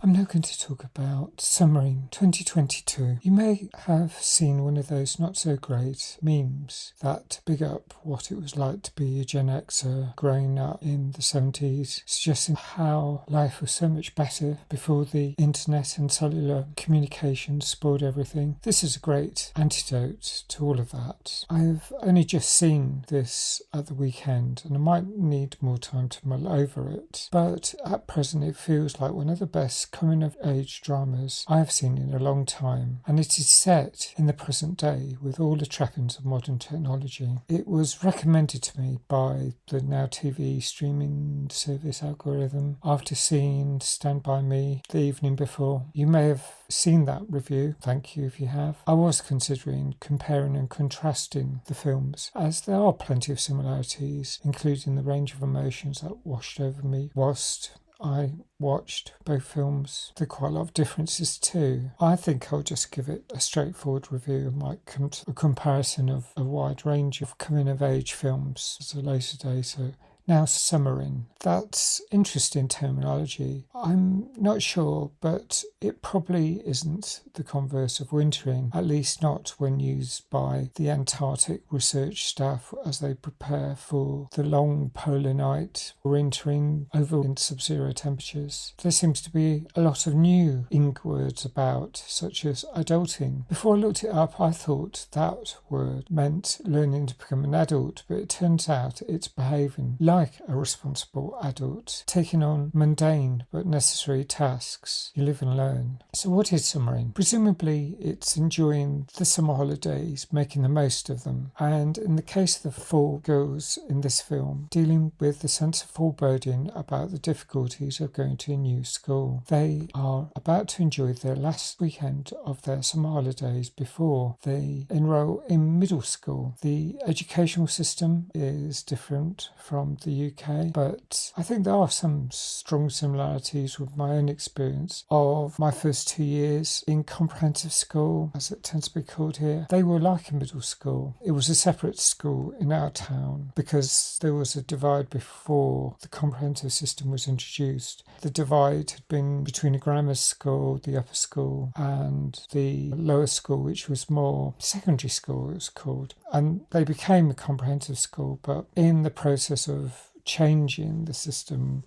I'm now going to talk about Submarine 2022. You may have seen one of those not so great memes that big up what it was like to be a Gen Xer growing up in the 70s, suggesting how life was so much better before the internet and cellular communications spoiled everything. This is a great antidote to all of that. I've only just seen this at the weekend and I might need more time to mull over it, but at present it feels like one of the best coming-of-age dramas I have seen in a long time, and it is set in the present day with all the trappings of modern technology. It was recommended to me by the Now TV streaming service algorithm after seeing Stand By Me the evening before. You may have seen that review, thank you if you have. I was considering comparing and contrasting the films, as there are plenty of similarities, including the range of emotions that washed over me whilst I watched both films. There are quite a lot of differences too. I think I'll just give it a straightforward review and might come to a comparison of a wide range of coming-of-age films at a later date. So now, Submarine. That's interesting terminology. I'm not sure, but it probably isn't the converse of wintering, at least not when used by the Antarctic research staff as they prepare for the long polar night or entering over in sub-zero temperatures. There seems to be a lot of new ink words about, such as adulting. Before I looked it up, I thought that word meant learning to become an adult, but it turns out it's behaving like a responsible adult, taking on mundane but necessary tasks. You live and learn. So what is Submarine? Presumably it's enjoying the summer holidays, making the most of them, and in the case of the four girls in this film, dealing with the sense of foreboding about the difficulties of going to a new school. They are about to enjoy their last weekend of their summer holidays before they enroll in middle school. The educational system is different from the UK, but I think there are some strong similarities with my own experience of my first 2 years in comprehensive school, as it tends to be called here. They were like a middle school. It was a separate school in our town because there was a divide before the comprehensive system was introduced. The divide had been between a grammar school, the upper school, and the lower school, which was more secondary school, it was called. And they became a comprehensive school, but in the process of changing the system,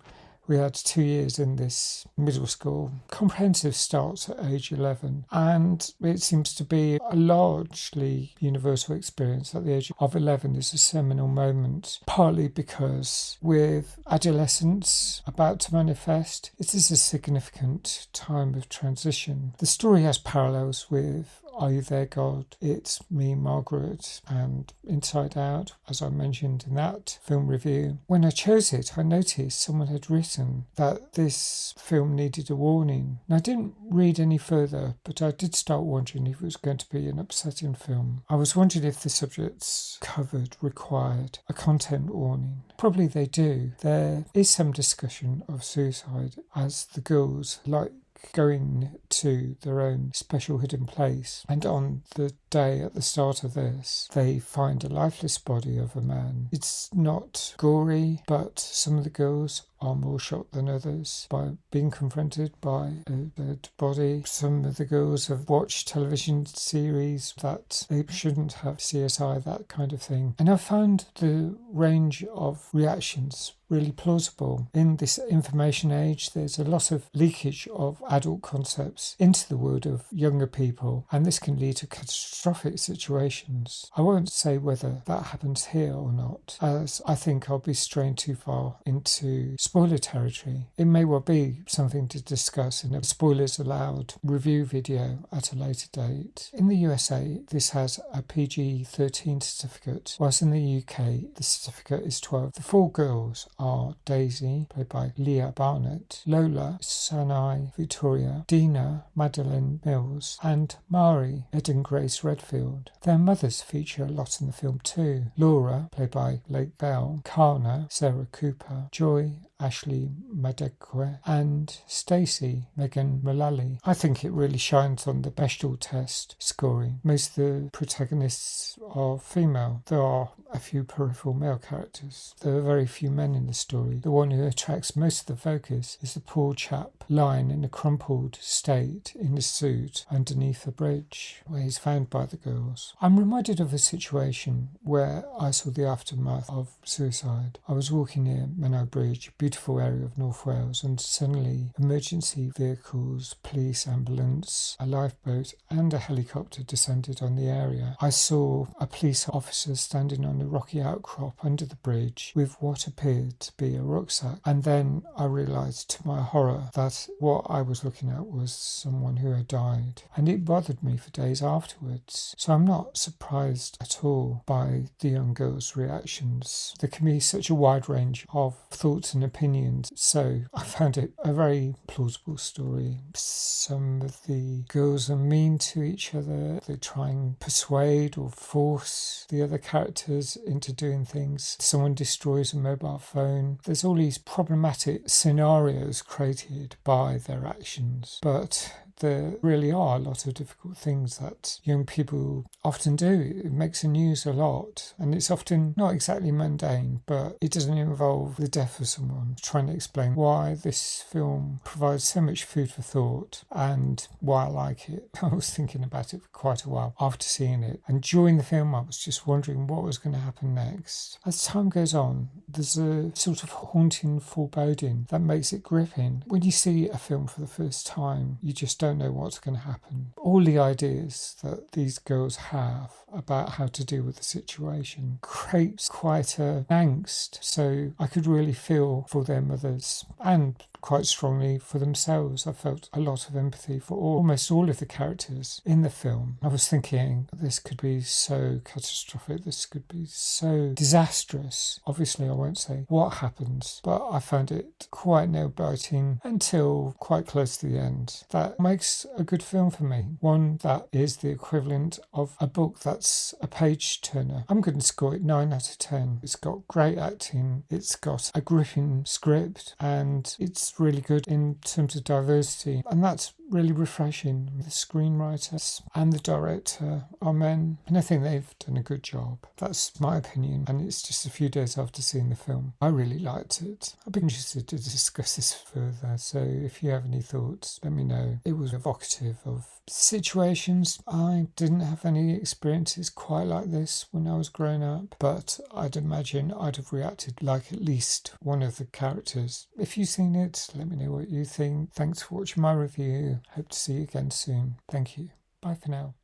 we had 2 years in this middle school. Comprehensive starts at age 11, and it seems to be a largely universal experience. At the age of 11 is a seminal moment, partly because with adolescence about to manifest, it is a significant time of transition. The story has parallels with Are You There, God? It's Me, Margaret, and Inside Out, as I mentioned in that film review. When I chose it, I noticed someone had written that this film needed a warning. And I didn't read any further, but I did start wondering if it was going to be an upsetting film. I was wondering if the subjects covered required a content warning. Probably they do. There is some discussion of suicide as the girls like going to their own special hidden place, and on the day at the start of this they find a lifeless body of a man. It's not gory, but some of the girls are more shocked than others by being confronted by a dead body. Some of the girls have watched television series that they shouldn't have, CSI, that kind of thing. And I found the range of reactions really plausible. In this information age, there's a lot of leakage of adult concepts into the world of younger people, and this can lead to catastrophic situations. I won't say whether that happens here or not, as I think I'll be straying too far into spoiler territory. It may well be something to discuss in a spoilers allowed review video at a later date. In the USA, this has a PG-13 certificate, whilst in the UK, the certificate is 12. The four girls are Daisy, played by Leah Barnett, Lola, Sanai Victoria, Dina, Madeleine Mills, and Mari, Eden Grace Redfield. Their mothers feature a lot in the film too. Laura, played by Lake Bell, Karna, Sarah Cooper, Joy, Ashley Madekwe, and Stacey Megan Mullally. I think it really shines on the Bechdel test scoring. Most of the protagonists are female. There are a few peripheral male characters. There are very few men in the story. The one who attracts most of the focus is the poor chap lying in a crumpled state in a suit underneath a bridge, where he's found by the girls. I'm reminded of a situation where I saw the aftermath of suicide. I was walking near Menai Bridge, a beautiful area of North Wales, and suddenly emergency vehicles, police, ambulance, a lifeboat and a helicopter descended on the area. I saw a police officer standing on a rocky outcrop under the bridge with what appeared to be a rucksack, and then I realised to my horror that what I was looking at was someone who had died, and it bothered me for days afterwards. So I'm not surprised at all by the young girl's reactions. There can be such a wide range of thoughts and opinions, so I found it a very plausible story. Some of the girls are mean to each other. They try and persuade or force the other characters into doing things. Someone destroys a mobile phone. There's all these problematic scenarios created by their actions, but there really are a lot of difficult things that young people often do. It makes the news a lot, and it's often not exactly mundane, but it doesn't involve the death of someone. Trying to explain why this film provides so much food for thought and why I like it. I was thinking about it for quite a while after seeing it, and during the film I was just wondering what was going to happen next. As time goes on, there's a sort of haunting foreboding that makes it gripping. When you see a film for the first time, you just don't know what's going to happen. All the ideas that these girls have about how to deal with the situation creates quite an angst. So I could really feel for their mothers and quite strongly for themselves. I felt a lot of empathy for almost all of the characters in the film. I was thinking, this could be so catastrophic, this could be so disastrous. Obviously I won't say what happens, but I found it quite nail-biting until quite close to the end. That makes a good film for me. One that is the equivalent of a book that's a page-turner. I'm going to score it 9 out of 10. It's got great acting, it's got a gripping script, and it's really good in terms of diversity, and that's really refreshing. The screenwriters and the director are men, and I think they've done a good job. That's my opinion, and it's just a few days after seeing the film. I really liked it. I'd be interested to discuss this further, so if you have any thoughts, let me know. It was evocative of situations. I didn't have any experiences quite like this when I was growing up, but I'd imagine I'd have reacted like at least one of the characters. If you've seen it, let me know what you think. Thanks for watching my review. Hope to see you again soon. Thank you. Bye for now.